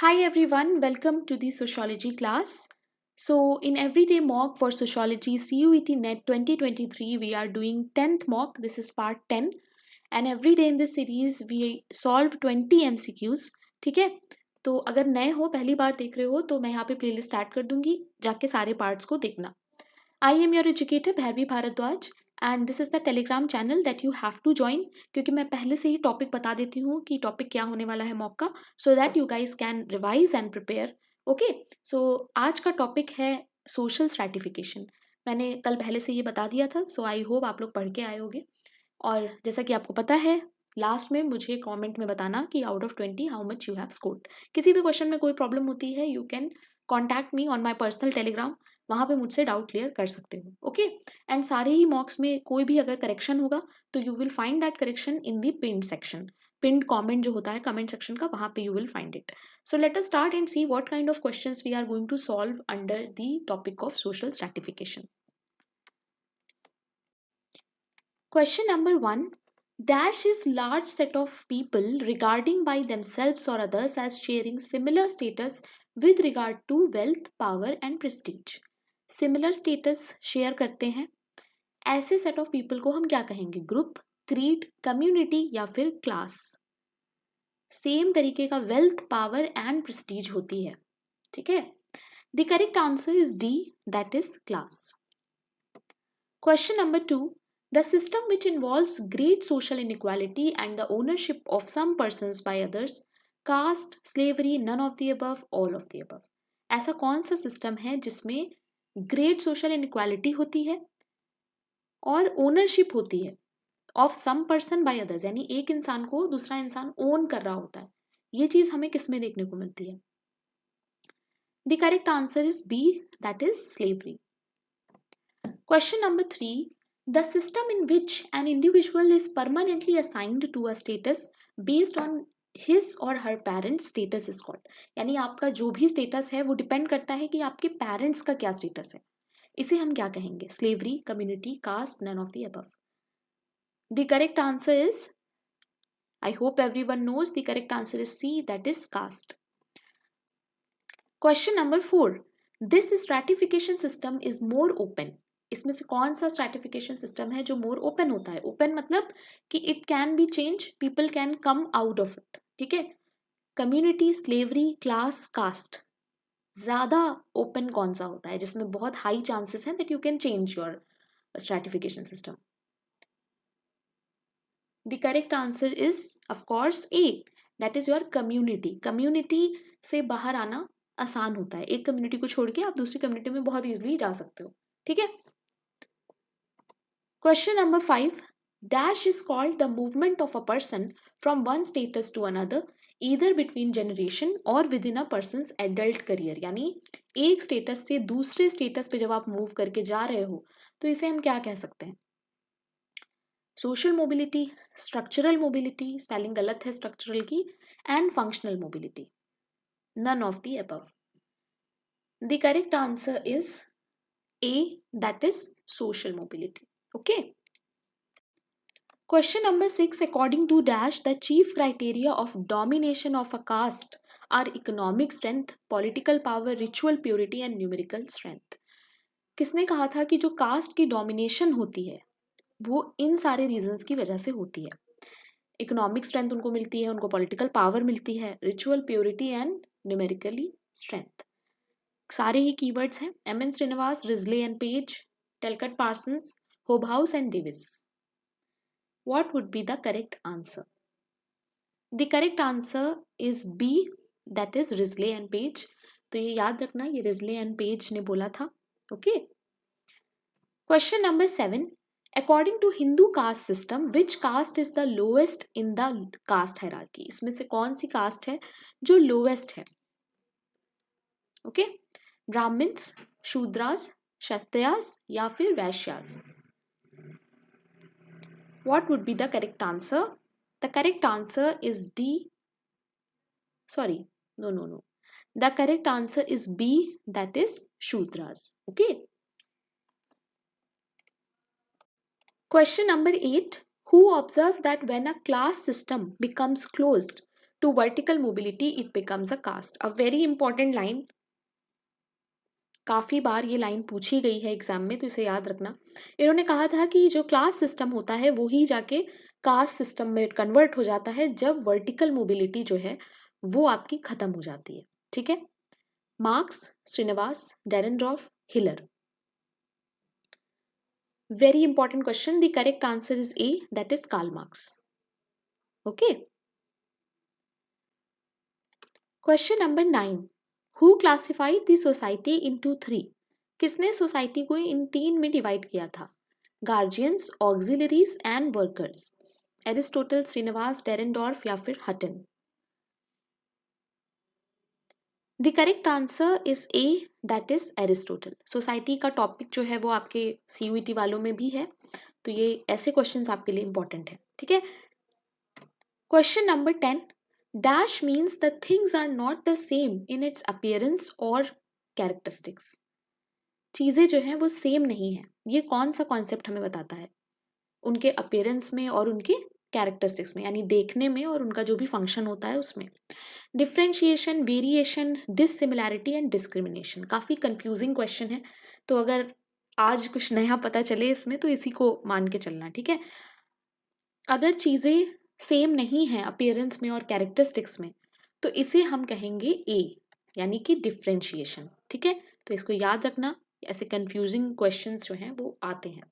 Hi everyone, welcome to the sociology class. So, in everyday mock for sociology CUET NET 2023, we are doing 10th mock. This is part 10, and every day in this series we solve 20 MCQs. ठीक है, तो अगर नए हो, पहली बार देख रहे हो, तो मैं यहाँ पे प्लेलिस्ट स्टार्ट कर दूंगी, जाके सारे पार्ट्स को देखना. I am your educator Bhairavi Bharadwaj and this is the Telegram channel that you have to join, क्योंकि मैं पहले से ही टॉपिक बता देती हूँ कि टॉपिक क्या होने वाला है मॉक का, so that you guys can revise and prepare. Okay, so आज का टॉपिक है सोशल स्ट्रैटिफिकेशन. मैंने कल पहले से ये बता दिया था, सो आई होप आप लोग पढ़ के आए होगे. और जैसा कि आपको पता है, लास्ट में मुझे कमेंट में बताना कि out of 20 how much you have scored. किसी भी क्वेश्चन में कोई प्रॉब्लम होती है, you can contact me on my personal Telegram. वहाँ पे मुझसे डाउट क्लियर कर सकते हो. ओके, एंड सारे ही मॉक्स में कोई भी अगर करेक्शन होगा तो you will find that correction in the pinned section. पिंड कमेंट जो होता है कमेंट सेक्शन का, वहाँ पे you will find it. So let us start and see what kind of questions we are going to solve under the topic of social stratification. Question number 1. Dash is large set of people regarding by themselves or others as sharing similar status with regard to wealth, power and prestige. Similar status share करते हैं, ऐसे set of people को हम क्या कहेंगे? Group, creed, community या फिर class. Same तरीके का वेल्थ, पावर एंड प्रेस्टीज होती है. ठीक है, the correct answer is D, that is class. Question number 2. The system which involves great social inequality and the ownership of some persons by others, caste, slavery, none of the above, all of the above. ऐसा कौन सा system है जिसमें great social inequality होती है और ownership होती है of some person by others, यानी एक इंसान को दूसरा इंसान ओन कर रहा होता है. ये चीज हमें किस में देखने को मिलती है? The correct answer is B, that is slavery. Question number 3. The system in which an individual is permanently assigned to a status based on his or her parents' status is called. यानी आपका जो भी status है वो depend करता है कि आपके पेरेंट्स का क्या स्टेटस है. इसे हम क्या कहेंगे? Slavery, community, caste, none of the above. The correct answer is, I hope everyone knows, the correct answer is C, that is caste. Question number 4. This stratification system is more open. इसमें से कौन सा stratification system है जो more open होता है? Open मतलब कि it can be change, people can come out of it. ठीक है, कम्युनिटी, स्लेवरी, क्लास, कास्ट. ज्यादा ओपन कौन सा होता है जिसमें बहुत हाई चांसेस हैं that you can change your stratification system? The correct answer is of course A, that is your community. Community से बाहर आना आसान होता है. एक कम्युनिटी को छोड़ के आप दूसरी कम्युनिटी में बहुत इजीली जा सकते हो. ठीक है. Question number 5. Dash is called the movement of a person from one status to another, either between generation or within a person's adult career. यानी एक स्टेटस से दूसरे स्टेटस पे जब आप मूव करके जा रहे हो तो इसे हम क्या कह सकते हैं? Social mobility, structural mobility, spelling गलत है स्ट्रक्चरल की, and functional mobility. None of the above. The correct answer is A, that is social mobility. Okay. Question number 6. According to Dash, the chief criteria of domination of a caste are economic strength, political power, ritual purity and numerical strength. किसने कहा था कि जो cast की domination होती है वो इन सारे रीजंस की वजह से होती है? इकोनॉमिक स्ट्रेंथ उनको मिलती है, उनको पॉलिटिकल पावर मिलती है, ritual purity and numerically strength. सारे ही कीवर्ड्स हैं. M N. Srinivas, Risley and Page, Talcott Parsons, Hobhouse and Davis. What would be the correct answer? The correct answer is B, that is Risley and Page. तो ये याद रखना, ये Risley and Page ने बोला था. Okay. Question number 7. According to Hindu caste system, which caste is the lowest in the caste hierarchy? इसमें से कौन सी caste है जो lowest है? Okay. Brahmins, Shudras, Kshatriyas या फिर Vaishyas. What would be the correct answer? The correct answer is D. Sorry, no. The correct answer is B, that is Shudras. Okay. Question number 8. Who observed that when a class system becomes closed, to vertical mobility it becomes a caste. A very important line, काफ़ी बार ये line पूछी गई है exam में, तो इसे याद रखना। इन्होंने कहा था कि जो क्लास सिस्टम होता है वो ही जाके कास्ट सिस्टम में कन्वर्ट हो जाता है जब वर्टिकल मोबिलिटी जो है वो आपकी खत्म हो जाती है। ठीक है, Marx, Srinivas, Dahrendorf, Hiller. Very important question, the correct answer is A, that is Karl Marx. Okay, question number 9, who classified the society into 3? किसने सोसाइटी को इन 3 में डिवाइड किया था? Guardians, auxiliaries and workers. Aristotle, Srinivas, Dahrendorf या फिर Hutton? The correct answer is A, that is Aristotle. Society का topic जो है वो आपके सीयूईटी वालों में भी है, तो ये ऐसे क्वेश्चंस आपके लिए इंपॉर्टेंट है। ठीक है, question number 10, dash means the things are not the same in its appearance और कैरेक्टरिस्टिक्स। चीज़ें जो हैं वो सेम नहीं है, ये कौन सा कॉन्सेप्ट हमें बताता है? उनके अपीयरेंस में और उनके कैरेक्टरिस्टिक्स में, यानी देखने में और उनका जो भी फंक्शन होता है उसमें। Differentiation, variation, dissimilarity and discrimination. काफ़ी कंफ्यूजिंग क्वेश्चन है, तो अगर आज कुछ नया पता चले इसमें तो इसी को मान के चलना। ठीक है, अगर चीज़ें सेम नहीं है अपीयरेंस में और कैरेक्टरिस्टिक्स में तो इसे हम कहेंगे ए, यानी कि डिफ्रेंशिएशन। ठीक है, तो इसको याद रखना, ऐसे कंफ्यूजिंग क्वेश्चंस जो हैं वो आते हैं।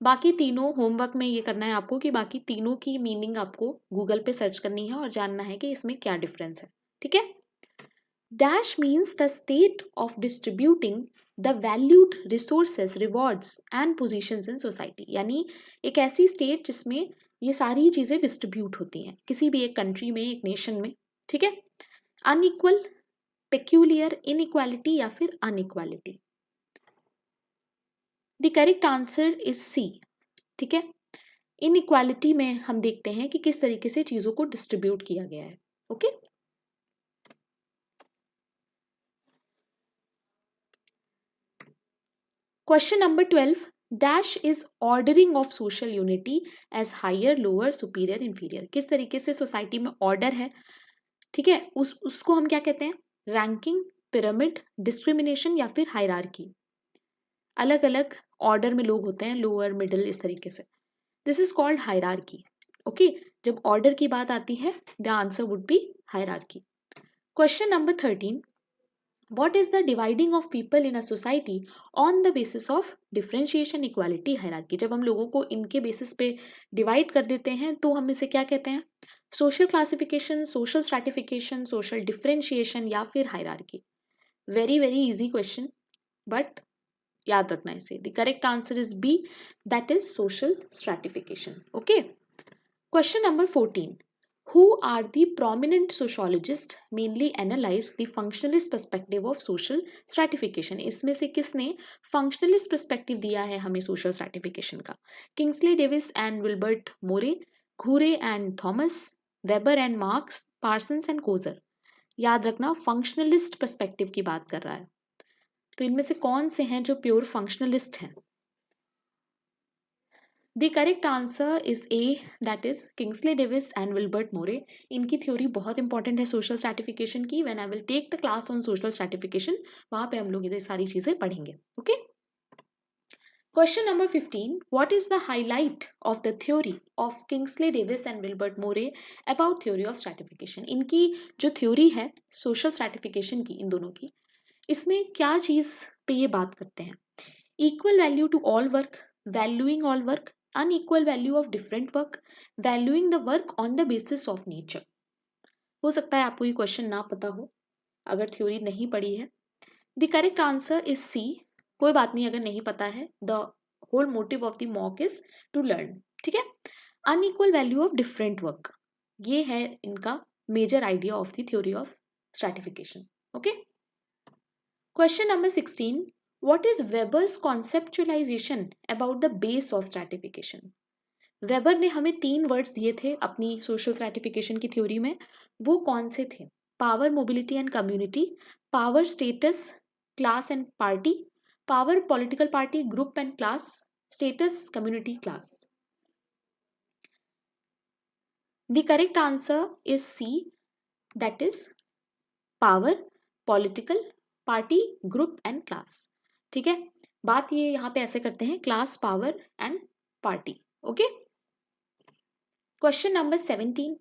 बाकी तीनों होमवर्क में ये करना है आपको कि बाकी तीनों की मीनिंग आपको गूगल पे सर्च करनी है और जानना है कि इसमें क्या डिफरेंस है। ठीक है, dash means the state of distributing the valued resources, rewards and positions in society, यानी एक ऐसी स्टेट जिसमें ये सारी चीज़ें डिस्ट्रीब्यूट होती हैं किसी भी एक कंट्री में, एक नेशन में। ठीक है, अनइक्वल, पेक्यूलियर, इनइक्वालिटी या फिर unequality. The correct answer is C. ठीक है, इनइक्वालिटी में हम देखते हैं कि किस तरीके से चीज़ों को डिस्ट्रीब्यूट किया गया है। Okay, question number 12, dash is ordering of social unity as higher, lower, superior, inferior. किस तरीके से सोसाइटी में ऑर्डर है, ठीक है, उसको हम क्या कहते हैं? रैंकिंग, पिरामिड, डिस्क्रिमिनेशन या फिर हायरार्की। अलग अलग ऑर्डर में लोग होते हैं, लोअर, मिडिल, इस तरीके से। This is called hierarchy. Okay, जब ऑर्डर की बात आती है the answer would be hierarchy. Question number 13, what is the dividing of people in a society on the basis of differentiation, equality, hierarchy? जब हम लोगों को इनके बेसिस पे डिवाइड कर देते हैं तो हम इसे क्या कहते हैं? Social classification, social stratification, social differentiation या फिर hierarchy. Very very easy question, but याद रखना इसे। The correct answer is B, that is social stratification. Okay, question number 14, who are the prominent sociologists mainly analyze the functionalist perspective of social stratification? इसमें से किसने functionalist perspective दिया है हमें social stratification का? किंग्सले डेविस एंड विल्बर्ट मोरे, घूरे and Thomas, weber and marks, Parsons and Coser. याद रखना, functionalist perspective की बात कर रहा है, तो इनमें से कौन से हैं जो प्योर functionalist हैं? The correct answer is A, that is Kingsley Davis and Wilbert Moore. इनकी थ्योरी बहुत इंपॉर्टेंट है सोशल स्ट्रैटिफिकेशन की। When I will take the class on social stratification, वहां पे हम लोग ये सारी चीजें पढ़ेंगे। Okay, question number 15, what is the highlight of the theory of Kingsley Davis and Wilbert Moore about theory of stratification? इनकी जो थ्योरी है सोशल स्ट्रैटिफिकेशन की, इन दोनों की, इसमें क्या चीज पे ये बात करते हैं? Equal value to all work, valuing all work, unequal value of different work, valuing the work on the basis of nature। हो सकता है आपको ये क्वेश्चन ना पता हो अगर थ्योरी नहीं पढ़ी है। The correct answer is C. कोई बात नहीं अगर नहीं पता है, the whole motive of the mock is to learn. ठीक है, unequal value of different work, ये है इनका major idea of the theory of stratification. Okay, question number 16, what is Weber's conceptualization about the base of stratification? Weber ने हमें 3 words दिए थे अपनी सोशल स्ट्रैटिफिकेशन की थ्योरी में, वो कौन से थे? Power, mobility and community, power, status, class and party, power, political party, group and class, status, community, class. The correct answer is C, that is power, political, party, group and class. ठीक है, बात ये यहाँ पे ऐसे करते हैं, class, power and party. Okay, question number 17,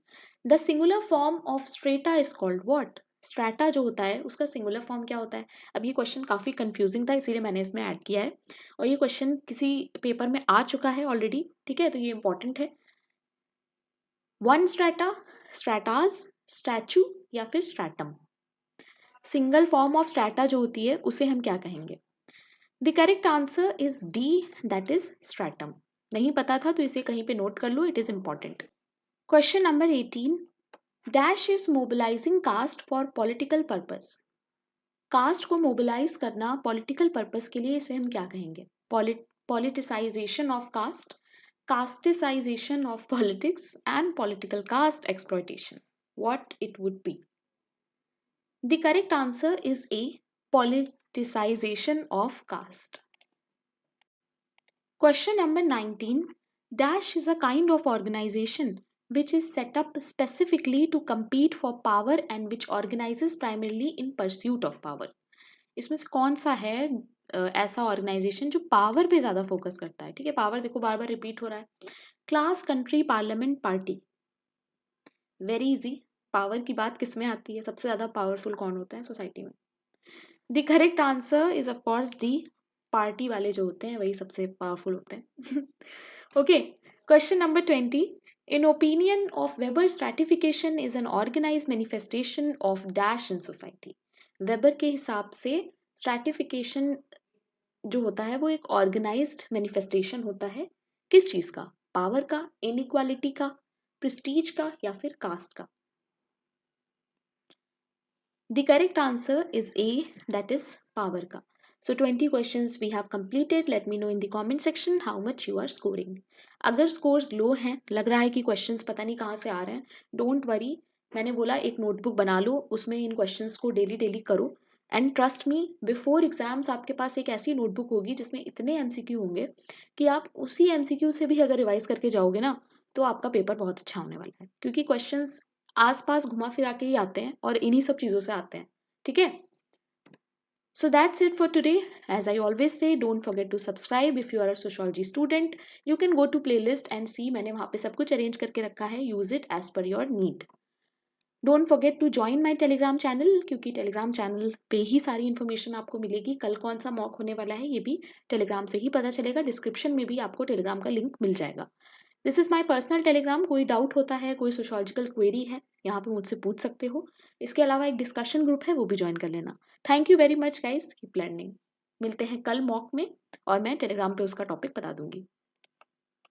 the singular form of strata is called what? Strata जो होता है उसका सिंगुलर फॉर्म क्या होता है? अब ये क्वेश्चन काफी कंफ्यूजिंग था, इसीलिए मैंने इसमें ऐड किया है, और ये क्वेश्चन किसी पेपर में आ चुका है ऑलरेडी। ठीक है, तो ये इंपॉर्टेंट है। वन स्ट्रेटा, स्ट्रेटाज, स्टैचू या फिर stratum. Single form of strata जो होती है उसे हम क्या कहेंगे? The correct answer is D, that is stratum. नहीं पता था तो इसे कहीं पे नोट कर लो, it is important. Question number 18, dash is mobilising caste for political purpose. Caste को मोबिलाइज करना पॉलिटिकल पर्पस के लिए, इसे हम क्या कहेंगे? Politicisation of caste, casteisation of politics and political caste exploitation. What it would be? The correct answer is A, politicization of caste. Question number 19, dash is a kind of organization which is set up specifically to compete for power and which organizes primarily in pursuit of power. इसमें से कौन सा है ऐसा organisation जो power पे ज़्यादा focus करता है? ठीक है, पावर देखो बार बार रिपीट हो रहा है। Class, country, parliament, party. Very easy, power की बात किस में आती है? सबसे ज़्यादा पावरफुल कौन होता है सोसाइटी में? The correct answer is of course D, party वाले जो होते हैं वही सबसे पावरफुल होते हैं। Okay, question number 20, in opinion of Weber stratification is an organize manifestation of dash in society. Weber के हिसाब से स्ट्रैटिफिकेशन जो होता है वो एक ऑर्गेनाइज्ड मैनिफेस्टेशन होता है किस चीज का? पावर का, इनइक्वालिटी का, प्रेस्टीज का या फिर कास्ट का? The correct answer is A, that is power का. So 20 questions we have completed. Let me know in the comment section how much you are scoring. अगर scores low हैं, लग रहा है कि questions पता नहीं कहाँ से आ रहे हैं, don't worry. मैंने बोला एक notebook बना लो, उसमें इन questions को daily करो. And trust me, before exams आपके पास एक ऐसी notebook होगी जिसमें इतने MCQ होंगे कि आप उसी MCQ से भी अगर रिवाइज करके जाओगे ना तो आपका पेपर बहुत अच्छा होने वाला है, क्योंकि क्वेश्चंस आसपास घुमा फिरा के ही आते हैं और इन्हीं सब चीज़ों से आते हैं। ठीक है, so that's it for today. As I always say, don't forget to subscribe if you are a sociology student. You can go to playlist and see, मैंने वहाँ पे सब कुछ अरेंज करके रखा है, use it as per your need. Don't forget to join my Telegram channel, क्योंकि Telegram channel पे ही सारी इन्फॉर्मेशन आपको मिलेगी। कल कौन सा मॉक होने वाला है ये भी टेलीग्राम से ही पता चलेगा, डिस्क्रिप्शन में भी आपको टेलीग्राम का लिंक मिल जाएगा। This is my personal Telegram, कोई डाउट होता है, कोई सोशोलॉजिकल क्वेरी है, यहाँ पे मुझसे पूछ सकते हो। इसके अलावा एक डिस्कशन ग्रुप है, वो भी ज्वाइन कर लेना। Thank you very much guys, keep learning. मिलते हैं कल मॉक में और मैं टेलीग्राम पे उसका टॉपिक बता दूंगी।